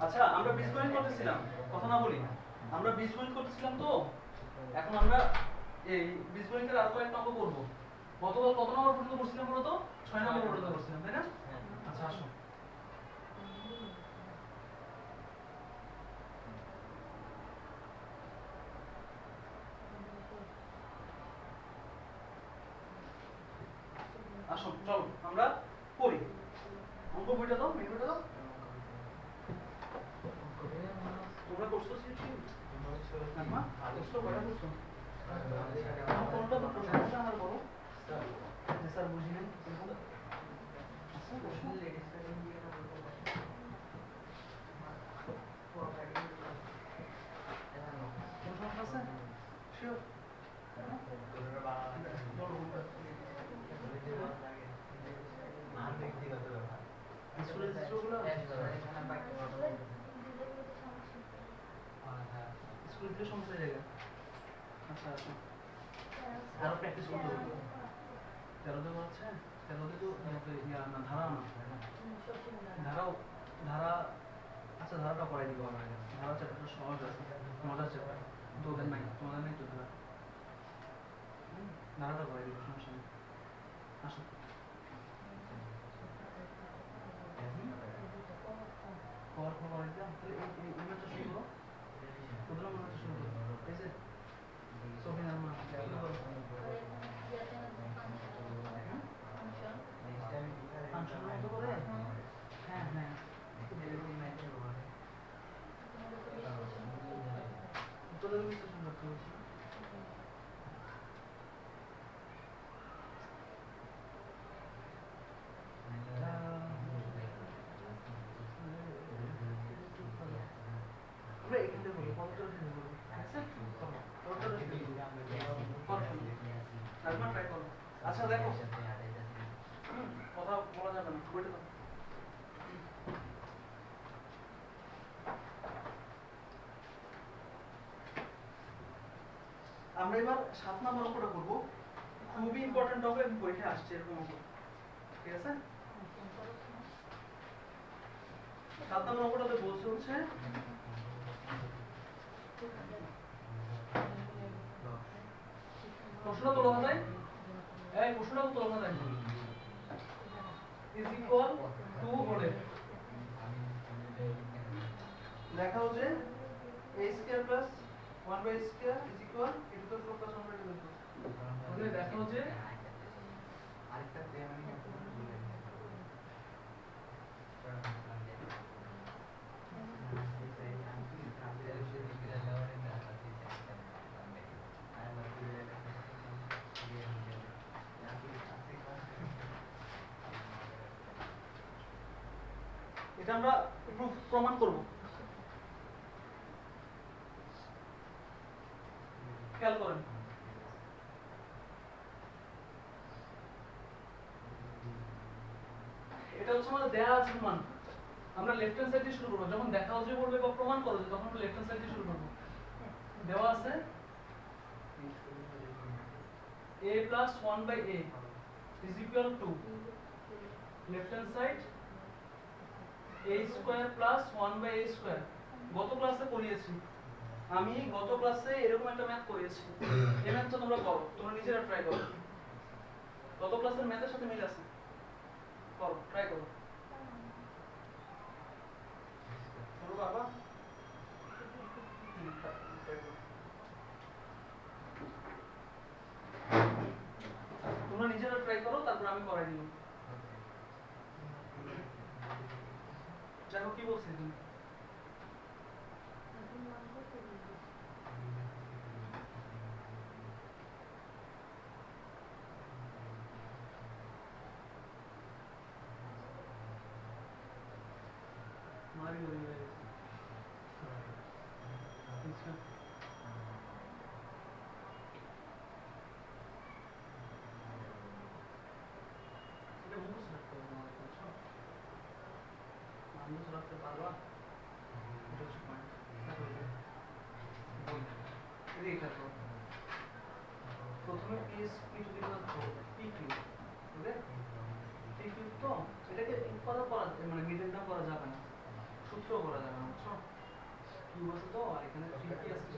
আচ্ছা আমরা বীজগণিত করতেছিলাম, কথা না বলি, আমরা বীজগণিত করতেছিলাম তো এখন আমরা এই বীজগণিতের আরো কয়েকটা অঙ্ক করবো। গতকাল কত নম্বর পর্যন্ত করছিলাম বলতো? 6 নম্বর পর্যন্ত করছিলাম, তাই না? আচ্ছা আসো। আসো চলো আমরা করি। অঙ্ক বইটা দাও, মেন বইটা দাও। তোমরা করছো শিখছি না? করছো কয়টা করছো? কোনটা তো প্রশ্নটা আমার বলো। যে স্যার বুঝি নাই আচ্ছা প্রশ্ন আছে শিওর স্কুল থেকে সমস্যা জায়গা। আচ্ছা আচ্ছা আরো প্র্যাকটিস করতে হবে। 13তে হচ্ছে 13তে তো ইয়া না ধারা না ধারাও ধারা। আচ্ছা ধারাটা করাই দিব আমরা। ধারা চ্যাপ্টারটা সহজ আছে, মজার চ্যাপ্টার, কিন্তু ওদের নাই, তোমাদের নাই তো ধারা। ধারাটা করাই দিব, সমস্যা নেই। আসো কভার কভার একদম তাহলে এই ইমেজটা শুরু করো, প্রথম ইমেজটা শুরু করো। এই যে সোফিয়া আম্মা শুরু করো। ফাংশনের মতো করে হ্যাঁ হ্যাঁ তোদের বিশ্লেষণ করতে হচ্ছে। আমরা এখান থেকে বলি পঞ্চম শুরু করবো। আচ্ছা দেখো কথা বলা যাবে না, বইটা দাও। আমরা এবার 7 নম্বর অঙ্কটা করবো, খুবই ইম্পর্টেন্ট হবে, পরীক্ষায় আসছে এরকম অঙ্ক, ঠিক আছে? 7 নম্বর অঙ্কটাতে বলছে হচ্ছে প্রশ্নটা তোলা যায়, এই প্রশ্নটা তোলা যায় ইজ ইকুয়াল টু হলে লেখা হচ্ছে a square plus 1 by square is equal a to the 4 plus 1 by 2 মানে দেখা হচ্ছে আরেকটা এটা আমরা প্রমাণ করব। খেয়াল করেন এটা হচ্ছে আমাদের দেয়া আছে মান, আমরা লেফট হ্যান্ড সাইড দিয়ে শুরু করব। যখন দেখা হচ্ছে বলবে বা প্রমাণ করো তখন আমরা লেফট হ্যান্ড সাইড দিয়ে শুরু করব। দেওয়া আছে a plus 1 by a is equal to left hand side a square plus 1 by a square। গত ক্লাসে করিয়েছি আমি, গত ক্লাসে এরকম একটা ম্যাথ করিয়েছি, এই ম্যাথটা তোমরা করো, তোমরা নিজেরা ট্রাই করো। গত ক্লাসের ম্যাথের সাথে মিল আছে, করো ট্রাই করো। করো বাবা, তোমরা নিজেরা ট্রাই করো, তারপর আমি করাই দিব। দেখো কি বলছি তুমি মারি গরি হয়ে গেছে। এটা মুখস্থ রাখতে হবে না, মুখস্থ রাখতে পারবা? প্রথমে p to the power 4 p q, okay p q তো এটাকে করা মানে মিডল টার্ম করা যাবে না, সূত্র করা যাবে না। আছে তো, আর এখানে 3p আছে,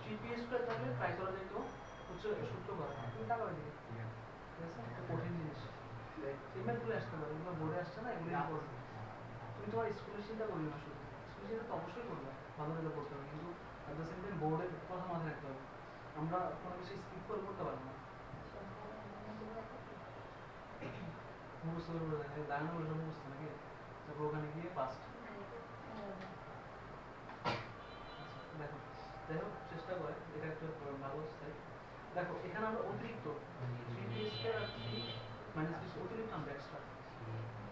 3p স্কয়ার থাকলে ট্রাই করা যেত হচ্ছে সূত্র করা, তুমি টাকা দিবে, ঠিক আছে? এটা কঠিন জিনিস, ইমেল করে আসতে পারে, এগুলো বোর্ডে আসছে না, এগুলো ইম্পর্টেন্ট। তুমি তোমার স্কুলের চিন্তা করবে না, শুধু স্কুলের চিন্তা তো অবশ্যই করবে, ভালো রেজাল্ট করতে হবে, কিন্তু অ্যাট দ্য সেম টাইম বোর্ডের কথা মাথায় রাখতে হবে। আমরা কোনো কিছু স্কিপ করে করতে পারবো না, মুখস্থ করে পড়ে যায়, দাঁড়ানো বসে মুখস্থ নাকি, তারপর ওখানে গিয়ে পাস্ট। দেখো যাই হোক চেষ্টা করে, এটা একটা ভালো সাইড। দেখো এখানে আমরা অতিরিক্ত 3p স্কয়ার আর 3 মাইনাস b অতিরিক্ত আমরা এক্সট্রা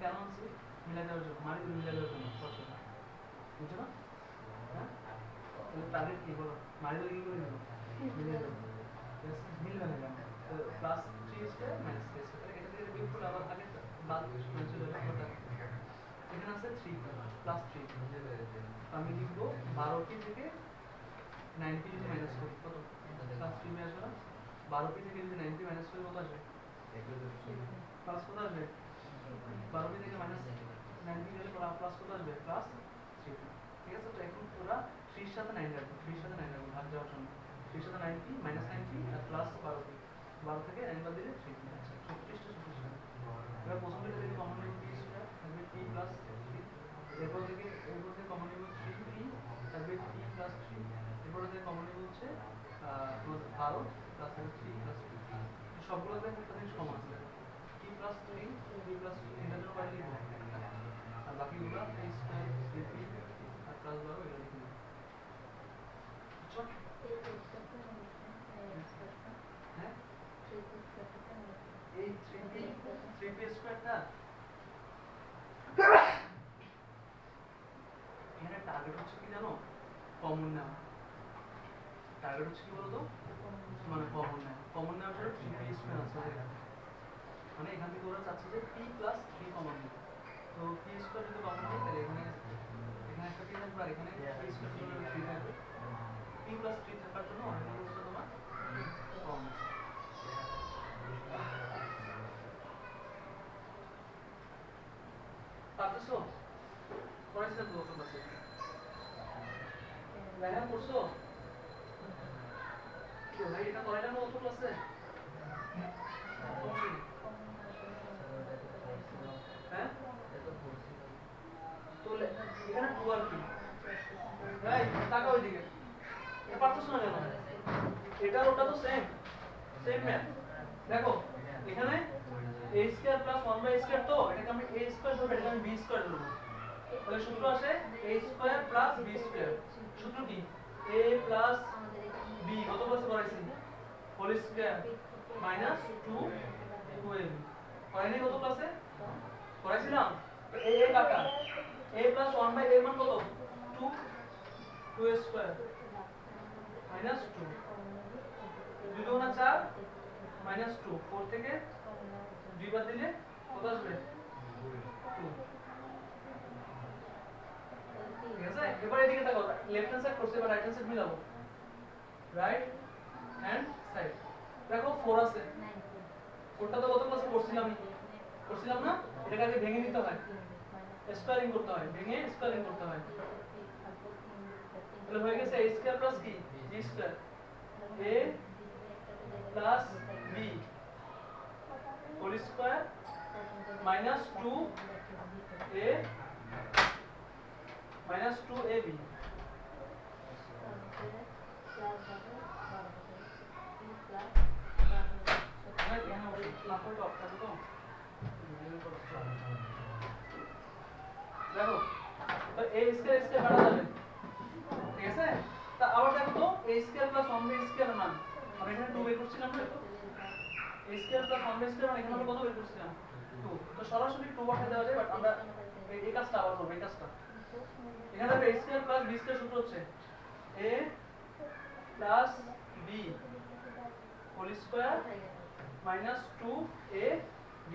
কেন আনছি? মিলাই দেওয়ার জন্য, মানে মিলাই দেওয়ার জন্য, বুঝছো না? বুঝছো না? হ্যাঁ, তাহলে টার্গেট কি বলো, মানে কি করে নিব, মিলাই দেবো, ঠিক আছে? মিলবে না কেন? প্লাস 3 স্কয়ার মাইনাস 3 স্কয়ার, এটা থেকে বিয়োগ করলে আবার আগে বাদ চলে যাবে, এখানে আছে 3 প্লাস 3, আমি লিখবো 12p থেকে 9p যদি মাইনাস করি কত, প্লাস 3 মে আসবে না? 12p থেকে যদি 9p মাইনাস করি কত আসবে? প্লাস কত আসবে? 12p থেকে মাইনাস 9p গেলে প্লাস কত আসবে? প্লাস 3p, ঠিক আছে? তো এখন পুরো 3 এর সাথে 9 রাখবো, 3 এর সাথে 9 রাখবো ভাগ যাওয়ার জন্য, 3 এর সাথে 9p মাইনাস 9p আর প্লাস 12p, 12 থেকে 9 বাদ দিলে 3p, আচ্ছা 36 টা 36 টা। এবার প্রথম থেকে যদি কমন নিব p স্কয়ার থাকবে p প্লাস 3, এরপর থেকে কমন নিব 3p থাকবে p প্লাস 3, এরপর থেকে কমন নিব হচ্ছে 12 প্লাস 3 প্লাস 2, সবগুলোতে একটা জিনিস কমন আছে, p প্লাস 3 p প্লাস 2 এটার জন্য বাইরে লিখব, আর বাকিগুলো a square 3p R plus 12 এটা লিখব, বুঝছো? হ্যাঁ, এই 3p স্কয়ারটা এখানে টার্গেট হচ্ছে কি জানো, কমন নেওয়া, টার্গেট হচ্ছে কি বলতো, মানে কমন নেওয়ার জন্য 3p স্কয়ার আছে এখানে, মানে এখান থেকে ওরা চাচ্ছে যে p প্লাস 3 কমন নিতে, তো p স্কয়ার যদি কমন নিই তাহলে এখানে একটা p থাকবে আর এখানে p স্কয়ার জন্য 3 থাকবে, p প্লাস 3 থাকার জন্য এখানে হচ্ছে তোমার কমন আছে। পারতেছো? পড়াইছিলাম তো গত ক্লাসে, ব্যায়াম করছো? তো ভাই এটা করাইলাম না গত ক্লাসে, হ্যাঁ? তো এখানে 2 আর কি ভাই, টাকা ওইদিকে পারতেছো না কেন? এটা ওটা তো সেম ম্যাথ। দেখো এখানে a square plus 1/a square, তো এটাকে আমি a স্কয়ার ধরব, এটাকে আমি b স্কয়ার ধরব, তাহলে সূত্র আসে a square plus b square, সূত্র কি a প্লাস b, কত ক্লাসে করাইছি, হোল স্কয়ার মাইনাস 2ab, করাইনি কত ক্লাসে করাইছিলাম? তো a কাটা, a প্লাস 1/a এর মান কত, 2 স্কয়ার মাইনাস 2, 2 গুণা 4 মাইনাস 2, 4 থেকে 2 বাদ দিলে কত আসবে, 2, ঠিক আছে? এবার এদিকে তাকাও, লেফট হ্যান্ড সাইড করতে এবার রাইট হ্যান্ড সাইড মিলাবো, রাইট হ্যান্ড সাইড, দেখো 4 আছে, 4টা তো কত ক্লাসে করছিলাম না, এটাকে আগে ভেঙে নিতে হয়, স্কয়ারিং করতে হয়, ভেঙে স্কয়ারিং করতে হয়, তাহলে হয়ে গেছে a স্কয়ার প্লাস কি b square, a plus b whole square minus 2a minus 2ab, দেখো তো a স্কয়ার কাটা যাবে, ঠিক আছে? তা আবার দেখো তো a square plus 1b square মান আমরা এখানে 2 বের করছিলাম না, a square plus 1b square মানে এখানে আমরা কত বের করছিলাম, 2, তো সরাসরি 2 বসায় দেওয়া যায়, বাট আমরা এই কাজটা আবার করব, এই কাজটা এখানে a square plus b square সূত্র হচ্ছে a plus b whole square minus 2ab,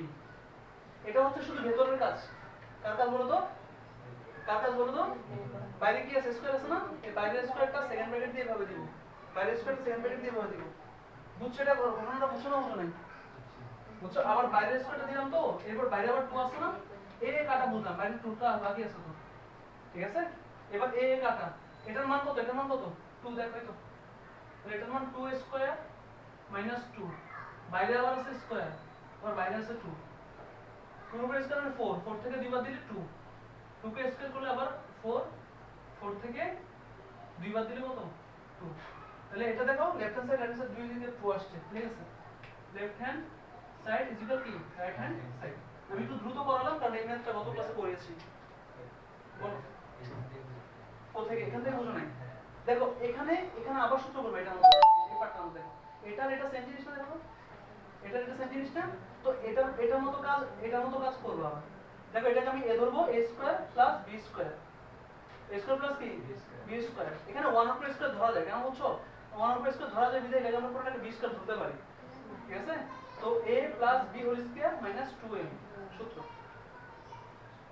এটা হচ্ছে শুধু ভেতরের কাজ, কার কাজ বলো তো, কার কাজ বলো তো, বাইরে কি আছে, স্কয়ার আছে না, এই বাইরের স্কয়ারটা সেকেন্ড ব্র্যাকেট দিয়ে এভাবে দিব, বাইরের স্কয়ারটা সেকেন্ড ব্র্যাকেট দিয়ে এভাবে দিব, বুঝছো? এটা ঘটনাটা বুঝছো না, বুঝো নাই? বুঝছো? আবার বাইরের স্কয়ারটা দিলাম, তো এরপর বাইরে আবার 2 আছে না, এ কাটা বুঝলাম, বাইরে 2টা বাকি আছে তো, ঠিক আছে? এবার এ কাটা, এটার মান কত? এটার মান কত? 2 দেখো তো। তাহলে এটার মান 2 স্কয়ার মাইনাস 2, বাইরে আবার আছে স্কয়ার, আবার বাইরে আছে 2, 2 উপরে স্কয়ার মানে 4, 4 থেকে 2 বাদ দিলে 2, 2 কে স্কয়ার করলে আবার 4, 4 থেকে 2 বাদ দিলে কত? 2। তাহলে এটা দেখো left hand side right hand side দুই দিকে 2 আসছে, ঠিক আছে? Left hand side is equal কি রাইট হ্যান্ড সাইড। আমি একটু দ্রুত করালাম কারণ এই ম্যাথটা গত ক্লাসে করেছি। বলো কোথা থেকে? এখান থেকে বুঝো নাই। দেখো এখানে এখানে আবার সূত্র করবে এটা আমাদের এই পার্টটা আমাদের দেখো। এটার এটা সেম জিনিসটা দেখো, এটার এটা সেম জিনিসটা, তো এটার মতো কাজ করব আবার। দেখো এটাকে আমি a ধরবো a square plus b square, a square plus কি b স্কয়ার। এখানে 1 উপর স্কয়ার ধরা যায়, কেন বলছো? 1 উপর স্কয়ার ধরা যায় বিধায় এটাকে আমরা পুরোটাকে b স্কয়ার ধরতে পারি, ঠিক আছে? তো a plus b whole square minus 2ab সূত্র।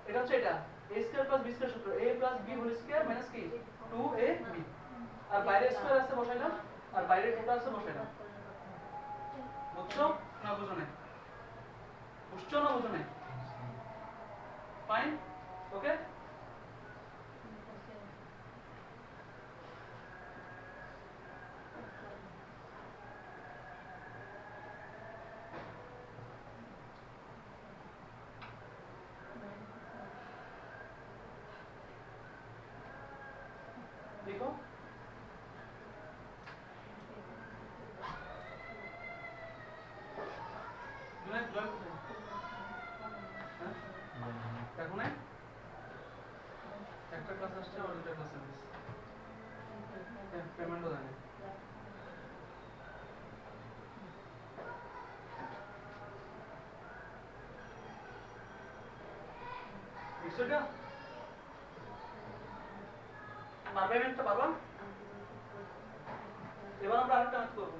এটা হচ্ছে এটা a square plus b square সূত্র, a plus b whole square minus কি 2ab। আর বাইরে স্কয়ার আছে বসাইলাম, আর বাইরে এটা আছে বসাইলাম। বুঝছো না বুঝো নাই? বুঝছো না বুঝো নাই? ফাইন, ওকে। লিখো জয় জয় দেখো না একটা ক্লাস আসছে আর দুটো ক্লাস মিস, পেমেন্টও জানে। বিষয়টা আর পেমেন্টটা পারবা। এবার আমরা আরেকটা ম্যাথ করবো,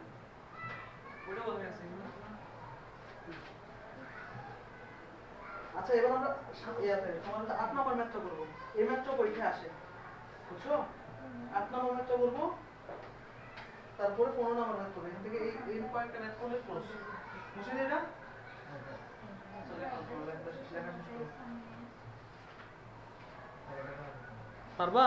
ওইটা কোথায় আছে? আচ্ছা এবার আমরা তোমার 8 নম্বর ম্যাথটা করব। এই ম্যাথটা পরীক্ষায় আসে, বুঝছো? 8 নম্বর ম্যাথটা করব, তারপরে 15 নম্বর ম্যাথ করব। এখান থেকে এই কয়েকটা ম্যাথ করলে ক্লোজ। মুছে দিই না? পারবা?